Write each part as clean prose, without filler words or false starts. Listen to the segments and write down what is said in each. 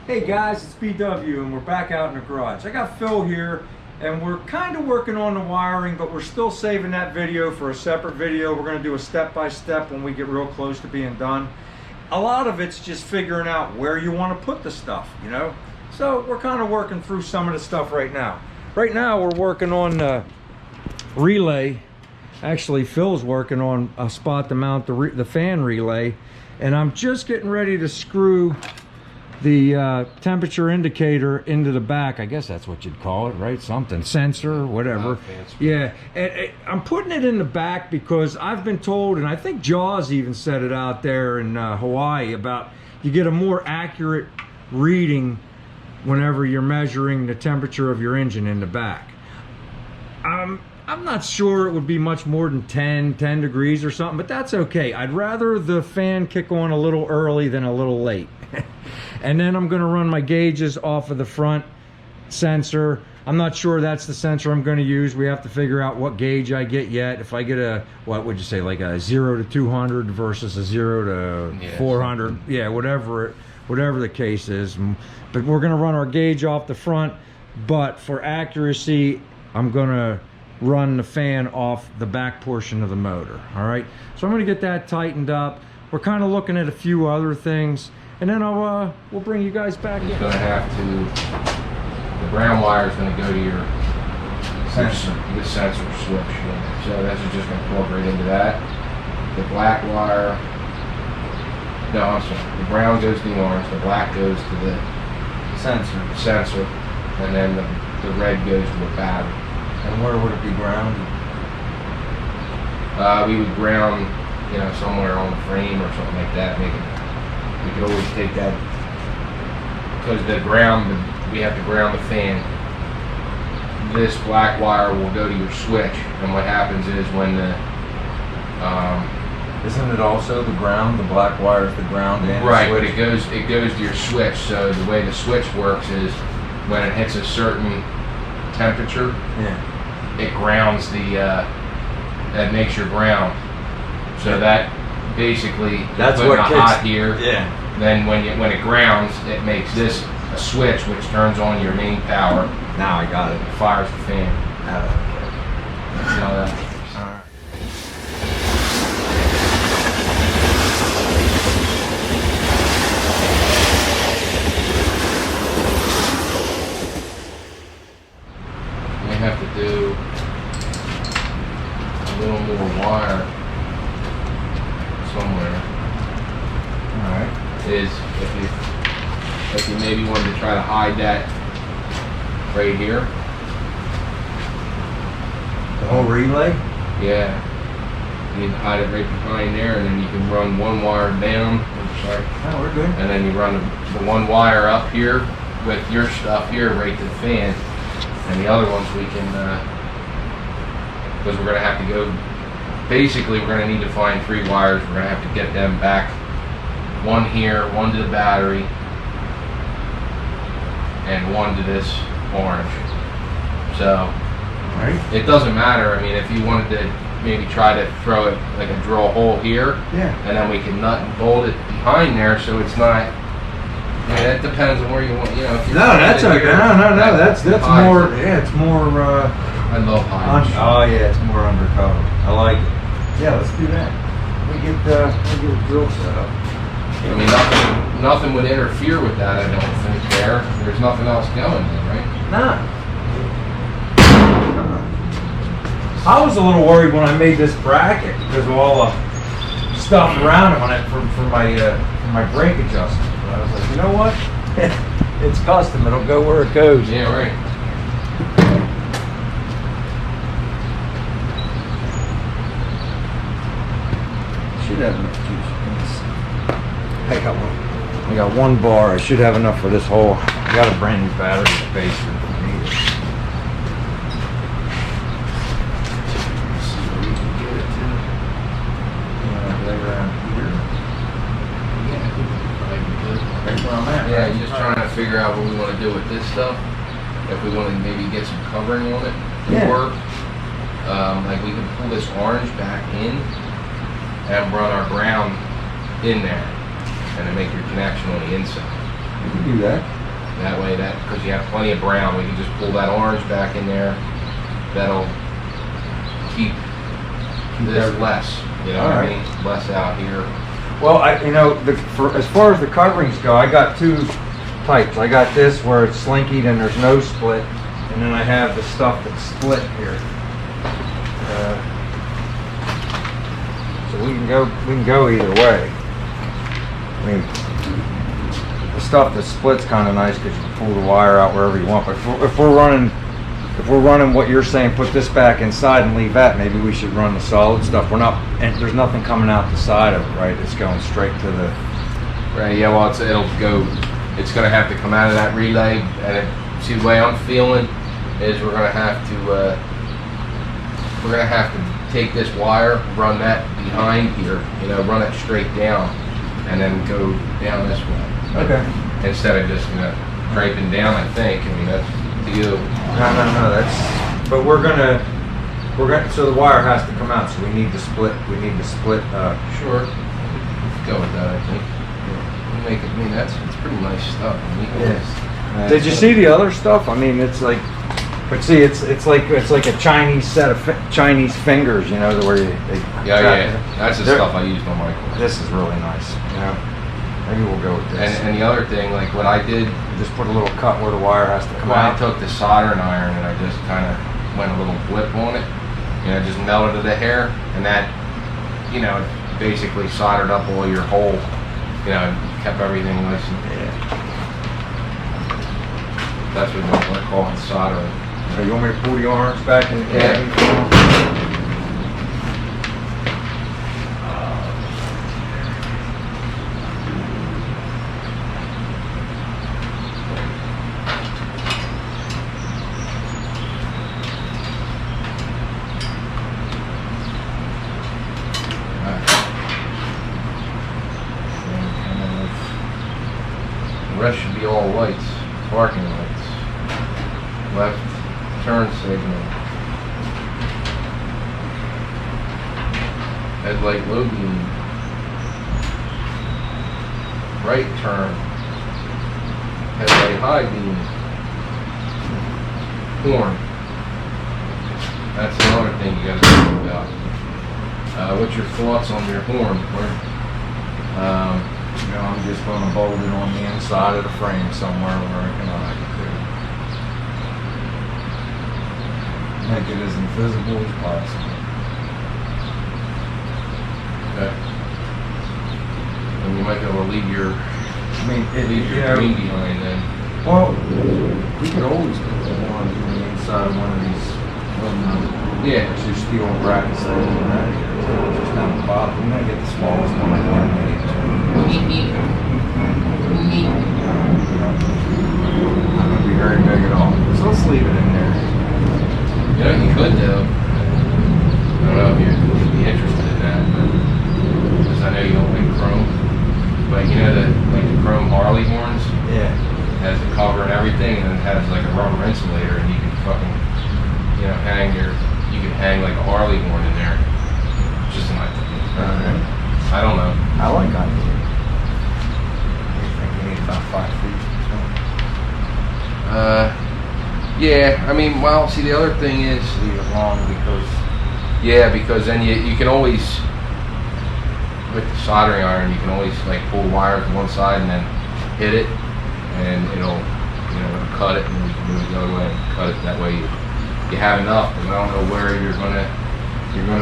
Hey guys, it's BW and we're back out in the garage. I got Phil here and we're kind of working on the wiring, but we're still saving that video for a separate video. We're going to do a step-by-step when we get real close to being done. A lot of it's just figuring out where you want to put the stuff, you know? So we're kind of working through some of the stuff right now. Right now we're working on the relay. Actually, Phil's working on a spot to mount the fan relay, and I'm just getting ready to screw the temperature indicator into the back. I guess that's what you'd call it, right? Something, sensor, whatever. Yeah, and I'm putting it in the back because I've been told, and I think Jaws even said it out there in Hawaii, about you get a more accurate reading whenever you're measuring the temperature of your engine in the back. I'm not sure it would be much more than 10 degrees or something, but that's okay. I'd rather the fan kick on a little early than a little late. And then I'm going to run my gauges off of the front sensor. I'm not sure that's the sensor I'm going to use. We have to figure out what gauge I get yet. If I get a, what would you say, like a 0 to 200 versus a 0 to 400, yeah, whatever the case is. But we're going to run our gauge off the front, but for accuracy, I'm going to run the fan off the back portion of the motor. All right, so I'm going to get that tightened up. We're kind of looking at a few other things, and then we'll bring you guys back in. It's going to have to, the brown wire is going to go to your sensor, the sensor switch. So that's just going to plug right into that. The black wire, no, I'm sorry, the brown goes to the orange, the black goes to the sensor, and then the red goes to the battery. And where would it be grounded? We would ground, you know, somewhere on the frame or something like that. We could always take that, because we have to ground the fan. This black wire will go to your switch, and what happens is when the Isn't it also the ground? The black wire is the ground and right, the but switch? it goes to your switch. So the way the switch works is when it hits a certain temperature, it grounds that makes your ground. So that basically, that's putting what a kicks, hot here. Yeah. Then when it grounds, it makes this a switch which turns on your main power. Now I got it. It fires the fan. Okay. That's how that works. We have to do a little more wire somewhere. Alright. Is if you maybe wanted to try to hide that right here. The whole relay? Yeah. You can hide it right behind there, and then you can run one wire down. Sorry. Oh, we're good. And then you run the one wire up here with your stuff here right to the fan. And the other ones we can, because we're going to have to go, basically we're going to need to find 3 wires. We're going to have to get them back. One here, one to the battery, and one to this orange. So, it doesn't matter. I mean, if you wanted to maybe try to throw it, like a drill hole here, and then we can nut and bolt it behind there so it's not. I mean, that depends on where you want. You know, if you're No, that's okay. here, No. That's more. Yeah, it's more. I love high. Oh yeah, it's more undercover. I like it. Yeah, let's do that. We get a drill set up. I mean, nothing would interfere with that. I don't think there. There's nothing else going in, right? Nah. I was a little worried when I made this bracket because of all the stuff around it on it for my brake adjustment. But I was like, you know what? It's custom. It'll go where it goes. Yeah, right. Should have enough juice. I got one bar. I should have enough for this whole. I got a brand new battery in the basement. Yeah, you're just trying to figure out what we want to do with this stuff. If we want to maybe get some covering on it, or like we can pull this orange back in and run our brown in there, and then make your connection on the inside. You can do that. That way, because you have plenty of brown, we can just pull that orange back in there. That'll keep this less, you know what I mean? Less out here. Well, as far as the coverings go, I got two types. I got this where it's slinkied and there's no split, and then I have the stuff that's split here. So we can go either way. I mean, the stuff that split's kind of nice because you can pull the wire out wherever you want. But if we're running what you're saying, put this back inside and leave that, maybe we should run the solid stuff. We're not, and there's nothing coming out the side of it, right? It's going straight to the. Right. Yeah. Well, it'll go. It's going to have to come out of that relay, and see the way I'm feeling is we're going to have to take this wire, run that behind here, you know, run it straight down, and then go down this way. Okay. Instead of just draping down, I think. I mean, that's to you. No. But we're gonna. So the wire has to come out. So we need to split. Sure. Go with that, I think. Make it. I mean, it's pretty nice stuff. I mean, Did you see the other stuff? I mean, it's like. But see, it's like a Chinese set of Chinese fingers, you know, where yeah. That's the stuff I used on my course. This is really nice, you know. Maybe we'll go with this. And the other thing, like what I did, just put a little cut where the wire has to come out. I took the soldering iron and I just kind of went a little whip on it, you know, just melted the hair, and that, you know, basically soldered up all your hole, you know, kept everything nice and that's what we're calling soldering. So you want me to pull the arms back in the cabin? The rest should be all lights, parking lights. Left turn signal. Headlight low beam. Right turn. Headlight high beam. Horn. That's another thing you gotta think about. What's your thoughts on your horn? I'm just going to bolt it on the inside of the frame somewhere where I can make it as invisible as possible. Okay. And you might be able to leave your green behind then. Well, we could always put one on the inside of one of these two steel brackets that are in that here. Just down the bottom. I'm going to get the smallest one I can. Not going to be very big at all. So let's leave it in there. You know, you could though. I don't know if you'd be interested in that, because I know you don't like chrome. But you know the chrome Harley horns? Yeah. It has the cover and everything, and then it has like a rubber insulator, and you can fucking, you can hang like a Harley horn in there. Just an idea. I don't know. I like idea. You think you need about 5 feet? Yeah, I mean, well, see, the other thing is, Leave it long because then you can always, with the soldering iron, you can always like pull the wire to one side and then hit it, and it'll cut it, and then you can move it the other way and cut it. That way you have enough. And I don't know where you're gonna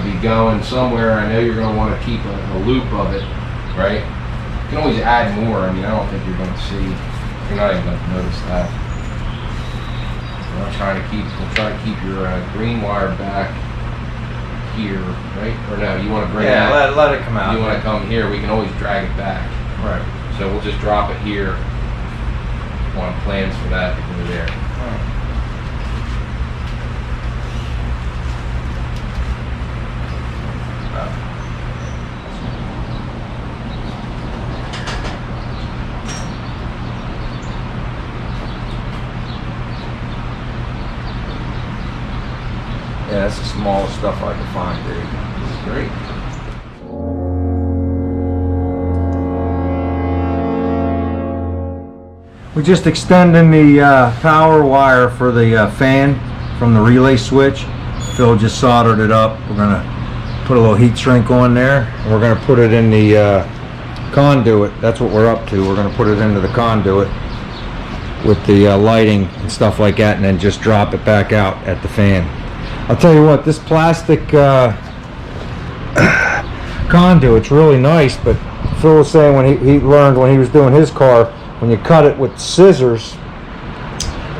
be going somewhere. I know you're gonna want to keep a loop of it, right? You can always add more. I mean, I don't think you're not even gonna notice that. We'll try to keep your green wire back here, right? Or no, you want to bring that? Yeah, let it come out. You want to come here? We can always drag it back. Right. So we'll just drop it here on plans for that to go there. Yeah, that's the smallest stuff I can find, dude. This is great. We're just extending the power wire for the fan from the relay switch. Phil just soldered it up. We're gonna put a little heat shrink on there, and we're gonna put it in the conduit. That's what we're up to. We're gonna put it into the conduit with the lighting and stuff like that, and then just drop it back out at the fan. I'll tell you what, this plastic conduit's really nice, but Phil was saying when he learned when he was doing his car, when you cut it with scissors,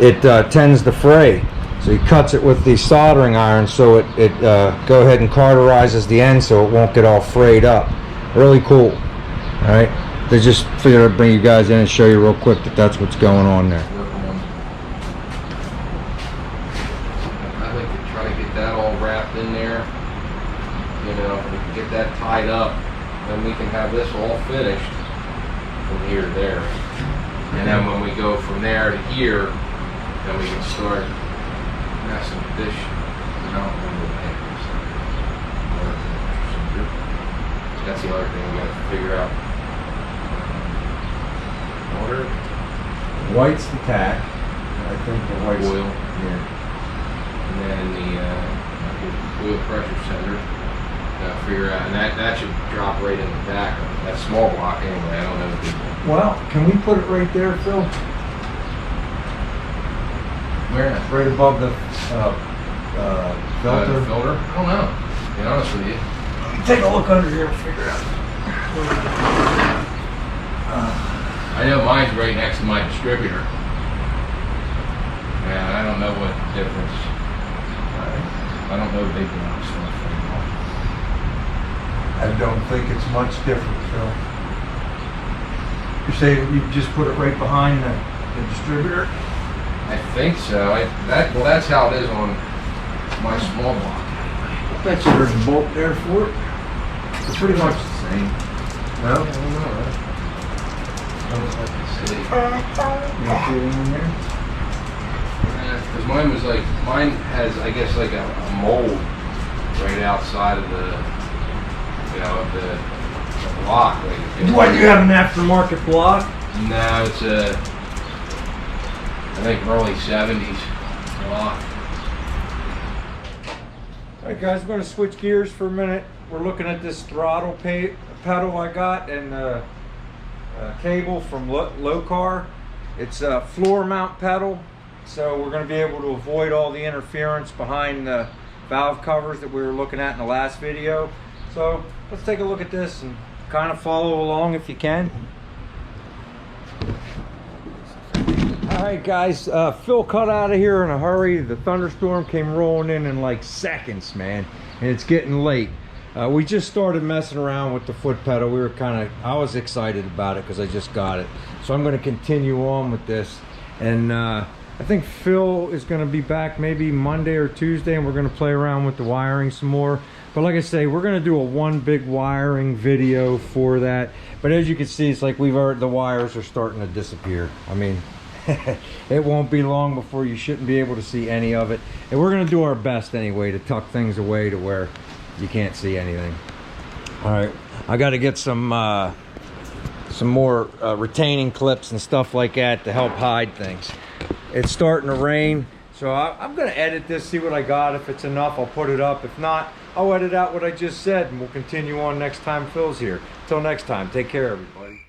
it tends to fray. So he cuts it with the soldering iron, so it go ahead and cauterizes the end so it won't get all frayed up. Really cool. All right, they just figured I'd bring you guys in and show you real quick that that's what's going on there. I'd like to try to get that all wrapped in there. You know, if we can get that tied up, then we can have this all finished from here to there. And then when we go from there to here, then we can start messing with this. I don't remember the name of this. That's the other thing we got to figure out. Water. White's the tack. I think the white's Oil. Yeah. And then the oil pressure sender. Figure out, and that should drop right in the back of that small block anyway. I don't know if it, Well, can we put it right there, Phil? where Right above the filter. the filter. I don't know. To be honest with you. Take a look under here and figure out. I know mine's right next to my distributor. And I don't know what difference. I don't know if they've been on stuff anymore. I don't think it's much different, Phil. You say you just put it right behind the distributor? I think so. Well, that's how it is on my small block. I bet you there's a bolt there for it. It's pretty much the same. I No? don't know. Right? Sounds like the city. You don't see anything in there? Because mine has, I guess, like a mold right outside of the, of the block. What, you have an aftermarket block? No, it's I think early 70s block. Alright guys, I'm going to switch gears for a minute. We're looking at this throttle pedal I got and cable from Locar. It's a floor mount pedal, so we're going to be able to avoid all the interference behind the valve covers that we were looking at in the last video. So let's take a look at this and kind of follow along if you can. Alright guys, Phil cut out of here in a hurry. The thunderstorm came rolling in like seconds, man, and it's getting late. We just started messing around with the foot pedal. I was excited about it because I just got it. So I'm going to continue on with this. And I think Phil is going to be back maybe Monday or Tuesday, and we're going to play around with the wiring some more. But like I say, we're going to do a one big wiring video for that. But as you can see, it's like the wires are starting to disappear. I mean, it won't be long before you shouldn't be able to see any of it. And we're going to do our best anyway to tuck things away to where you can't see anything. All right, I got to get some more retaining clips and stuff like that to help hide things. It's starting to rain, so I'm going to edit this, see what I got. If it's enough, I'll put it up. If not, I'll edit out what I just said, and we'll continue on next time Phil's here. Till next time, take care, everybody.